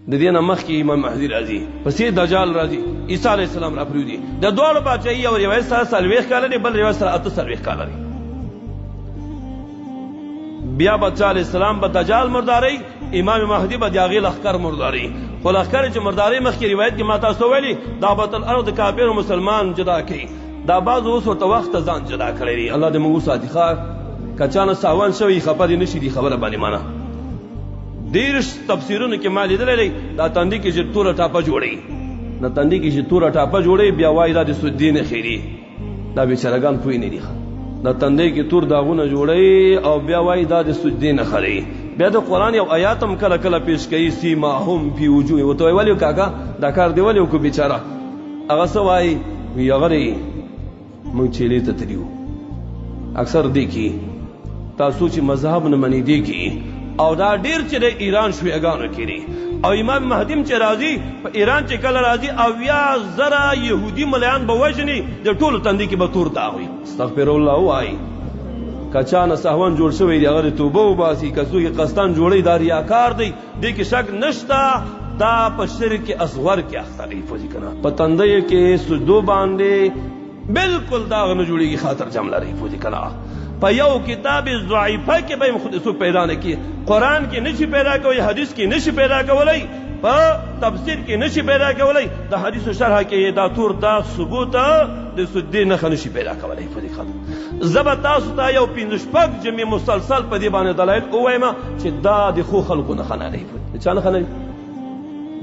د دې نه مخکې امام مهدي راځي، پسې دجال راځي، عیسی علیه السلام راپرېوځي. د دواړو پاچاهي یو روایت سره 40 کاله دی، بل روایت سره 48 کاله دی. بیا به عیسی علیه السلام به دجال مرداري، امام مهدي به د هغې لښکر مرداري. خو لښکر چې مرداري مخکې روایت کې ما تاسو ویلي دا بیت الارض د کافر او مسلمان جدا کوي. دا بعض اوس ورته وخت ځان جدا کړی دی. الله دې موږ وساتي. ښه که چا نه ساون شوي خفه دې نه شي دې خبره باندې منه. ډېر تفسیرونو کې ما لیدلی دی دا تندي کې چې توره ټاپه جوړوي، د تندي کې چې توره ټاپه جوړوي بیا وایي دا د سجدې نښې دي. دا بېچارهګان پوه نه دي. د تندی کې تور داغونه جوړوي او بیا وایي دا د سجدې نښه دی. بیا د قرآن یو آیات هم کله کله پیش کوي سیماهم فی وجوههم. ورته وایي ولې کاکا دا کار دې ولې وکړو بېچاره؟ هغه څه وایي؟ وایي هغه دی موږ چیلې ته تلي وو. اکثر دې کې تاسو چې مذهب نه منې دې کې او دا ډیر چې د ایران شیعهګانو کې دي. او امام مهدي چې راځي په ایران چې کله راځي 80,000 یهودي ملیان به وژني، د ټولو تندي کې به تور داغ وي. استغفر الله وایي. که چا نه سهون جوړ شوی دی هغه د توبه وباسي، که څوک یې قصدن جوړوي دا ریاکار دی. دې کې شک نشته دا په شرک اصغر کې اخته دی. پوه که نه په تندیو کې سجدو باندې بالکل داغ نه جوړېږي. خاطر جم لري. پوه که نه په یو کتاب ضعیفه کې به خود څوک پیدا نه کړي. قرآن کې نشي پیدا کولی، حدیث کې نشي پیدا کولی، په تفسیر کې نشي پیدا کولی. د حدیثو شرح کې دا تور داغ ثبوت د سجدې نښه نشي پیدا کولی. په دې خاطر زه به تاسو ته یو 5-6 جمعې مسلسل په دې باندې دلایل ووایم چې دا د ښو خلقو نښه نه دی. د چا نښه نه دی؟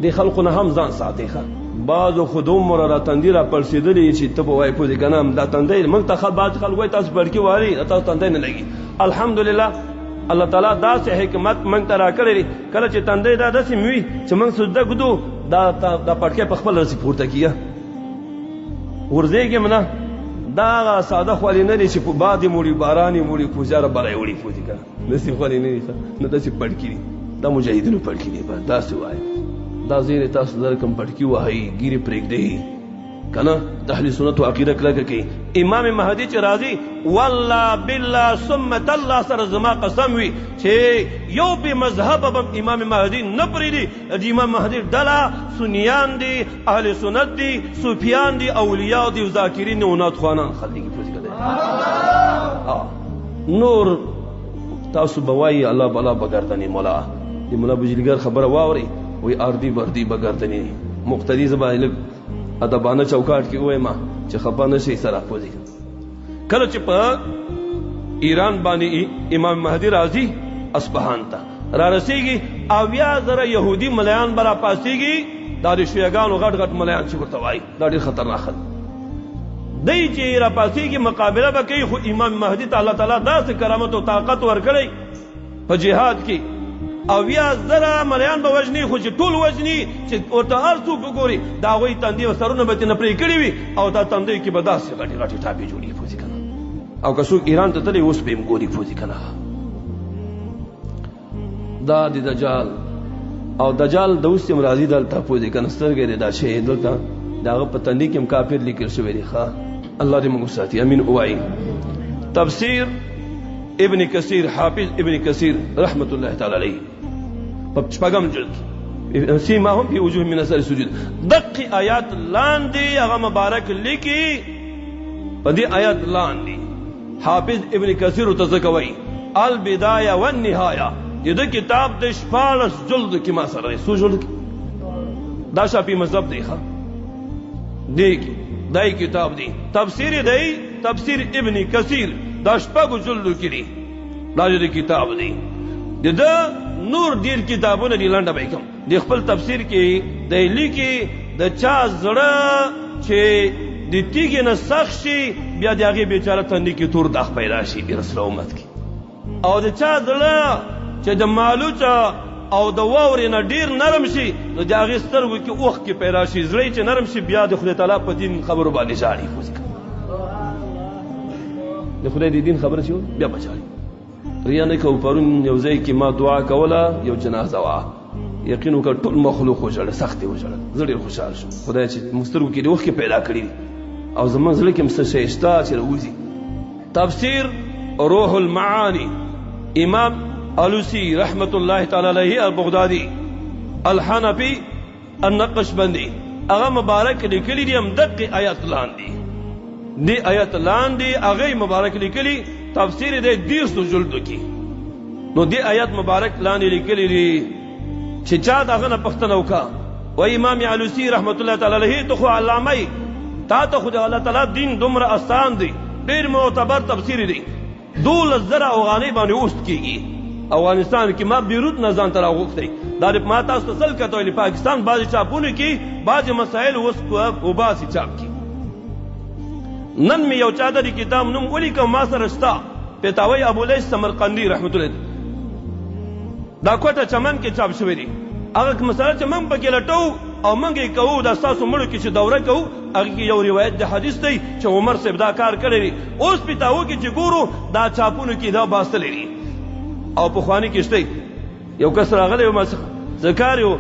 د خلقو نه هم ځان ساتئ. ښه بعضو خو دومره را تندي را پړسېدلي چې ته به وایې پوه دې که نه دا تندی موږ ته بعض خلک وایي تاسو پړکي واري تاسو تندی نه لګي. الحمدلله الله تعالی داسې حکمت موږ ته را کړی دی. کله چې تندی دا داسې مې وي چې موږ سجده ږدو دا پټکی په خپل رسې پورته کیه ورځېږم نه. دا هغه ساده خولې نه دي چې په باد یې موړي باران یې موړي کوزاره بری وړي. پوه دي که نه داسې خولې نه دي، نه داسې پړکي دي. دا مجاهدینو پړکي دي. داسې وایي دا زیرې تاسو درکم پټکي وهئ ګیرې پرېږدئ که نه. د اهل سنتو عقیده کلکه کوي. امام مهدي چې راځي والله بالله ثم تالله سره زما قسم وي چې یو بې مذهبه به امام مهدي نه پرېږدي. د امام مهدي ډله سنیان دي، اهل سنت دي، صوفیان دي، اولیاء دي، ذاکرین او نعتخوانان خلک دي. نور تاسو به وایي الله بلا بګردنې مولا د ملا بجلیګر خبره واورئ وی اردی بردی بگردنی مقتدی زبانی لگ ادبانه چوکاٹ کی اوه ما چې خپا نشي سره پوزي. کله چې په ایران باندې امام مهدي راځي اصفهان ته را رسیږي 80,000 یهودي ملیان برا پاسيږي. دا د شیعهګانو غټ غټ ملیان چې ورته وایي دا ډېر خطرناک دی. دی چې را پاسيږي مقابله به کوي، خو امام مهدي ته الله تعالی داسې کرامت او طاقت ورکړی په جهاد کې 80,000 ملیان به وژني، خو چې ټول وژني چې ورته هر څوک وګوري د هغوی تندي او سرونه به ترې نه پرې کړي وي او دا تندیو کې به داسې غټې غټې ټاپې جوړېږي. پوه که نه او که څوک ایران ته تللی اوس به یې ګوري. پوه که نه دا د دجال او دجال د اوس هم راځي دلته. پوه که نه سترګې دی دا شی دلته د هغه په تندي کې هم کافر لیکل شوی دی. ښه الله دې موږ وساتي. امین ووایي. تفسیر ابن کثیر حافظ ابن کثیر رحمت الله تعالی علیه په 6 جلد سیماهم فی وجوههم من اثر السجود دقی آیات لاندې هغه مبارک لیکي. په دې آیات لاندې حافظ ابن کثیر تذکوي البدایه والنهایه دې کتاب د 14 جلد کې ما سره سو جلد دا شافعی مذهب دی. ښه دې دای کتاب دی تفسیر دی تفسیر ابن کثیر دا 6 جلدو کې دی. دا دې کتاب دی. د نور ډیر کتابونه دي لنډه به کوم. د خپل تفسیر کې د لیکي د چا زړه چې د تیږې نه سخت شي بیا د هغې بیچاره تندي کې تور داغ پیدا شي د رسول امت کې، او د چا زړه چې د مالوچه او د واورې نه ډیر نرم شي نو د هغې سترګو کې اوښکې پیدا شي. زړه چې نرم شي بیا د خدای تعالی په دین خبرو باندې ژاړي. د خدای د دین خبره چې بیا به ژاړي. ریا نه کوو. پرون یو ځای کې ما دعا کوله یو جنازه وه، یقین وکړه ټول مخلوق وژړل، سخت یې وژړل. زه ډېر خوشحال شوم خدای چې زموږ سترګو کې د اوښکې پیدا کړي دي او زموږ زړه کې هم څه شی شته چې راوځي. تفسیر روح المعانی امام علوسی رحمت الله تعالی علیه البغدادي الحنفي النقشبندي هغه مبارک لیکلی دي هم دقیق آیات لاندې دی آیات لاندې هغه مبارک لیکلی تفسیر دی 200 جلدو کې نو دی آیات مبارک لاندې لیکلی دي چې چا دغه نه پښتنه وکا و امام علوسی رحمت الله تعالی علیه ته خو علامه تا ته خو الله تعالی دین دومره آسان دی ډیر معتبر تفسیر دی 12,000 افغانۍ باندې اوست کیږي افغانستان کې ما بیروت نه ځان ته راغوښتی دا ما تاسو ته سل کته ویلي پاکستان بعضې چاپونه کې بعضې مسایل اوس وباسي چاپ کې نن مې یو چا د کتاب نوم ولیکم ما سره شته پیتاوی ابولیث سمرقندي رحمت الله دا کوټه چمن کې چاپ شوی دی هغه مسله چې موږ پکې لټو او موږ یې کوو دا ستاسو مړو کې چې دوره کوو هغه کې یو روایت د حدیث دی چې عمر صاحب دا کار کړی دی اوس پیتاو کې چې ګورو دا چاپونو کې دا باستلی دی او پخواني کې شته یو کس راغلی و ما ذکر یو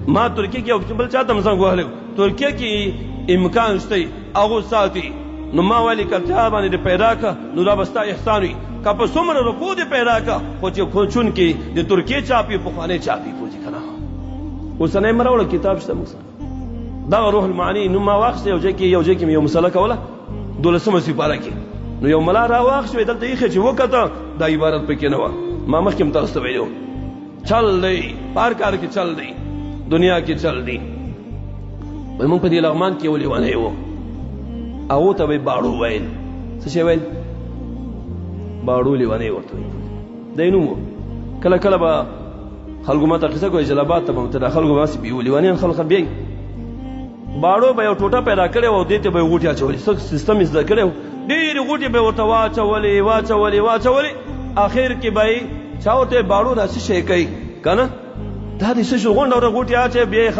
ما ترکیه کې یو بل چاته م زنګ وهلی ترکیه کې امکان شته هغو ساتي نو ما ویلې که چا باندې پیدا که نو دا به ستا احسان وي که په څومره روپو دې پیدا که خو چې چونکې د ترکیې چاپي پخوانی چاپي پوځي که نه اوسنی مه راوړه کتاب شته موږ سره دغه روح المعانی نوم ما واخېسته یو ځای کې مې یو مسله کوله 12مه سپاره کې نو یو ملا را واخېست وایي دلته ایښې چې وکته دا عبارت پکې نه وه ما مخکې هم تاسو ته ویلي چل دی پار کار کې چل دی دنیا کې چل دی وایي موږ په دې لغمان کې یو لیونی و هغو ته به یې باړو ویل څه شی ویل باړو لیونی ورته وایي دی نوم و کله کله به خلکو ما ته قصه کوي جلابات ته به ورته دا خلکو باسې بیو لیونیان خلک بیایي باړو به یو ټوټه پیدا کړې وه او دې ته به یې غوټې اچولې څه سیستم یې زده کړی و ډېرې غوټې به یې ورته واچولې اخر کې به یې چا ورته باړو دا څه شی کوي که نه دا دې څه شو غونډه ورته غوټې اچوې بیا یې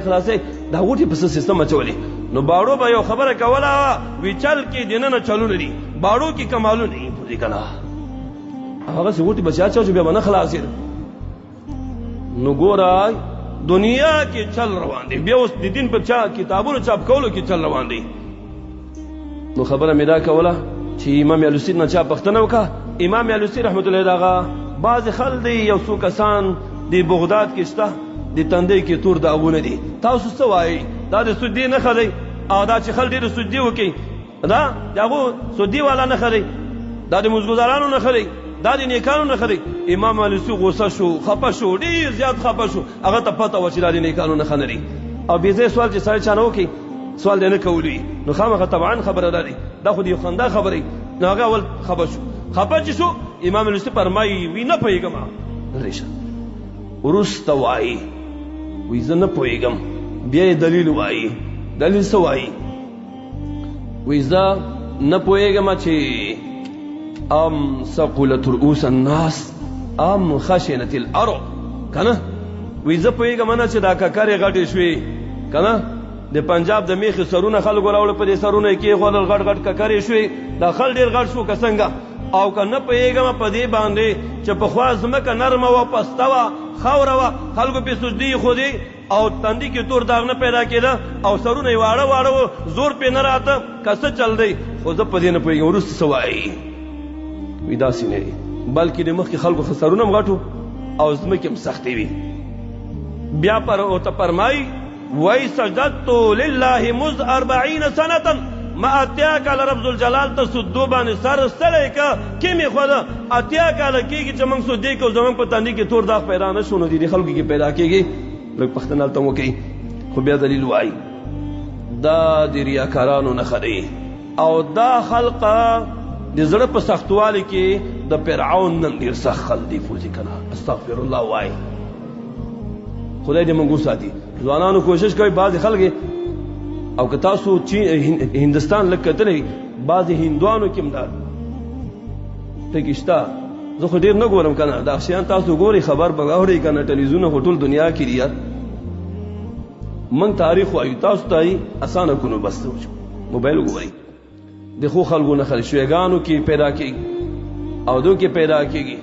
خلاصوې دا غوټې په څه سیستم اچولې نو باړو به یو خبره کوله وی چل کې دننه چلونه دي باړو کې کمالونه دي پوهېږي که نه هغسې غوټې به چې اچوه چې بیا به نه خلاصېده نو ګوره دنیا کې چل روان دی بیا اوس د دین په کتابونو چاپ کولو کې چل روان دی نو خبره مې دا کوله چې امام علوسی نه چا پښتنه وکړه امام علوسی رحمت الله دغه بعضې خل دی یو څو کسان د بغداد کې شته د تندی کې تور داغونه دي تاسو څه وایي دا د سودي نښه دی او دا چې خل ډېر سودي وکړي دا د هغو سودي والا نښه دی دا د مزګزارانو نښه دی دا د نیکانو نښه دی امام علوسی غوسه شو خفه شو ډېر زیات خفه شو هغه ته پته وه چې دا د نیکانو نښه نه دی او بې ځای سوال چې سړی چا نه وکړي سوال دی نه کولی نو خامخا طبعا خبره دا دی دا خو د یو خندا خبرې نو هغه اول خفه شو خفه چې شو امام علوسی فرمایي وی نه پوهېږم ریشه وروسته وایي وی زه نه پوهېږم بیا یې دلیل وایي دلیل څه وایي وی زه نه پوهېږم چې ام ثقلت رؤوس الناس ام خشنت الارض که نه وی زه پوهېږم نه چې دا ککرې غټې شوې که نه د پنجاب د میخې سرونه خلکو راوړه په دې سرونه یې کېښودل غټ غټ ککرې شوې دا خل ډېر غټ شو که څنګه او که نه پوهېږم په دې باندې چې پخوا ځمکه نرمه وه پسته وه خاوره وه خلکو پې سجدې ایښودې او تندي کې تور داغ نه پیدا کېده او سرونه یې واړه وه زور پې نه راته که څه چل دی خو زه په دې نه پوهېږم وروسته څه وایي وی داسې نه دي بلکې د مخکې خلکو سرونه هم غټو او ځمکې هم سختې وي بیا ورته فرمایي وی سجدتو لله مذ 40 سنة ما اتیا کاله رب ذوالجلال ته سجدو باندې سر ستړی که کې مې خوده اتیا کاله کېږي چې موږ سجدې کوو زموږ په تندي کې تور داغ پیدا نه شو نو دې خلکو کې پیدا کېږي لږ پښتنه هلته وکړي خو بیا دلیل وایي دا د ریاکارانو نښه دی او دا خلقه د زړه په سختوالي کې د فرعون نن ډېر سخت خلک دي پوځي که نه استغفر الله وایي خدای دې موږ وساتي ځوانانو کوشش کوي بعضې خلک او که تاسو هندوستان لږ کتلی بعضې هندوانو کې هم دا ټکي شته زه خو ډېر نه ګورم که نه دا شیان تاسو ګورئ خبر به اورئ که نه ټلویزیونونه خو ټول دنیا کې دي یار موږ تاریخ وایو تاسو ته اسانه کونو بس موبایل وګورئ د ښو خلکو نه خلک شویګانو کې پیدا کېږي او دو کې پیدا کېږي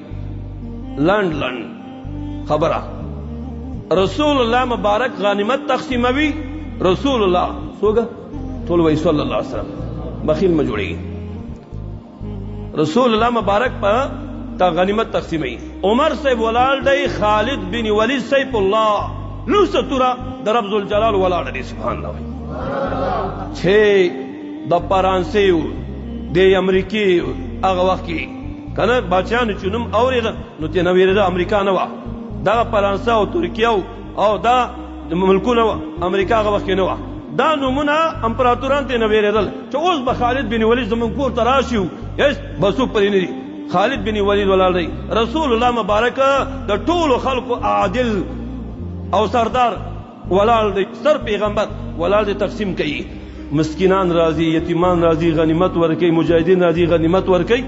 لنډ خبره رسول الله مبارک غنیمت تقسیموي رسول الله څوګه ټول وایي صلی الله علیه وسلم بخیل مه جوړېږي رسول الله مبارک په غنیمت تقسیموي عمر صاحب ولاړ دی خالد بن ولید سیف الله لوسه توره د رب ذوالجلال ولاړه دی سبحان الله وایي چې د فرانسې د امریکې هغه وخت کې کنه بادشاهانو چې نوم اورېده نو ترې نه وېرېده امریکا نه وه دغه فرانسه او ترکیه او دا ملکونه وه امریکا هغه وخت کې نه وه دا نومونه امپراتوران ترې نه وېرېدل چې اوس به خالد بن ولید زموږ کور ته راشي هېڅ به څوک پرې نه دي خالد بن ولید ولاړ دی رسول الله مبارک د ټولو خلکو عادل او سردار ولاړ دی سر پیغمبر ولاړ دی تقسیم کوي مسکینان راځي یتیمان راځي غنیمت ورکوي مجاهدین راځي غنیمت ورکوي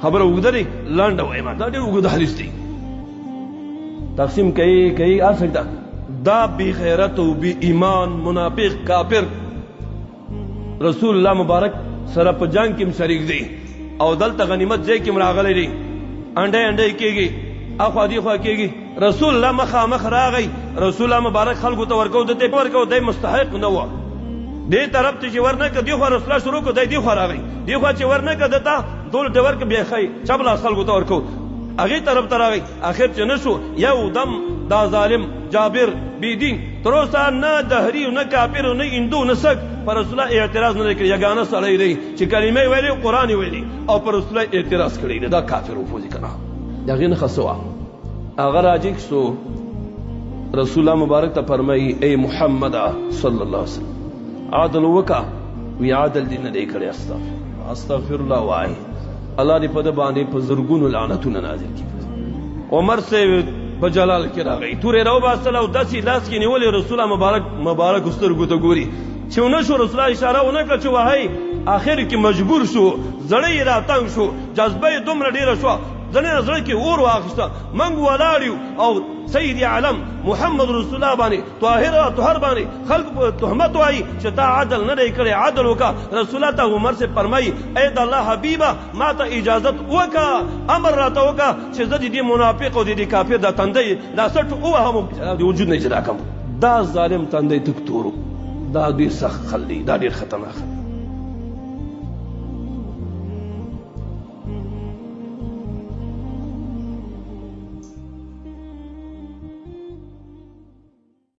خبره اوږده دی لنډه وایم دا ډېر اوږده حدیث دی تقسیم کوي اصل دا بی غیرت او بی ایمان منافق کافر رسول الله مبارک سره په جنگ کې شریک دی او دلته غنیمت ځای کې راغلی دی انډه کېږي اخوا دی خوا کېږي رسول الله مخامخ راغی رسول الله مبارک خلکو ته ورکو دته ورکو دی مستحق نه و دې طرف ته چې ورنه کړ دی خو رسول الله شروع کړ دی خو راغی دی خو چې ورنه کړ دته دول ډور کې بیا خی چبلا خلکو ته ورکو هغه طرف ته راغی اخر چې نشو یو دم دا ظالم جابر بی دین تر اوسه نه دهری نه کافر نه هندو نه سک پر رسول الله اعتراض نه کړی یګانه سړی دی چې کلمې ویلي قرآن ویلي او پر رسول الله اعتراض کړی دا کافر او فوزي کنه دغه نه خصوا هغه راځي سو رسول الله مبارک ته فرمایي اے محمد صلی الله علیه وسلم عادل وکا وی عادل دین نه کړی استغفر الله وای الله دې په د باندې په زرګونو لعنتونه نازل کړي عمر سے په جلال کې راغی تورې راو باسل او داسې لاس کې نیولې رسول الله مبارک سترګو ته ګوري چې ونه شو رسول الله اشاره ونه کړه چې وای اخر کې مجبور شو زړی را تنگ شو جذبه دومره ډیره شو زنه زړه کې اور واخیسته منګ ولاړیو او سید عالم محمد رسول الله باندې طاهر باندې خلق په تهمت وایي چې تا عدل نه دی کړی عدل وکا رسول الله ته عمر سے فرمایي اے د الله حبیبه ما ته اجازت وکا امر راته وکا چې زه دې منافق او دې کافر د تندې دا سټ او هم وجود نه اجرا کوم دا ظالم تندې تک تورو دا ډیر سخت خلدي دا ډیر خطرناک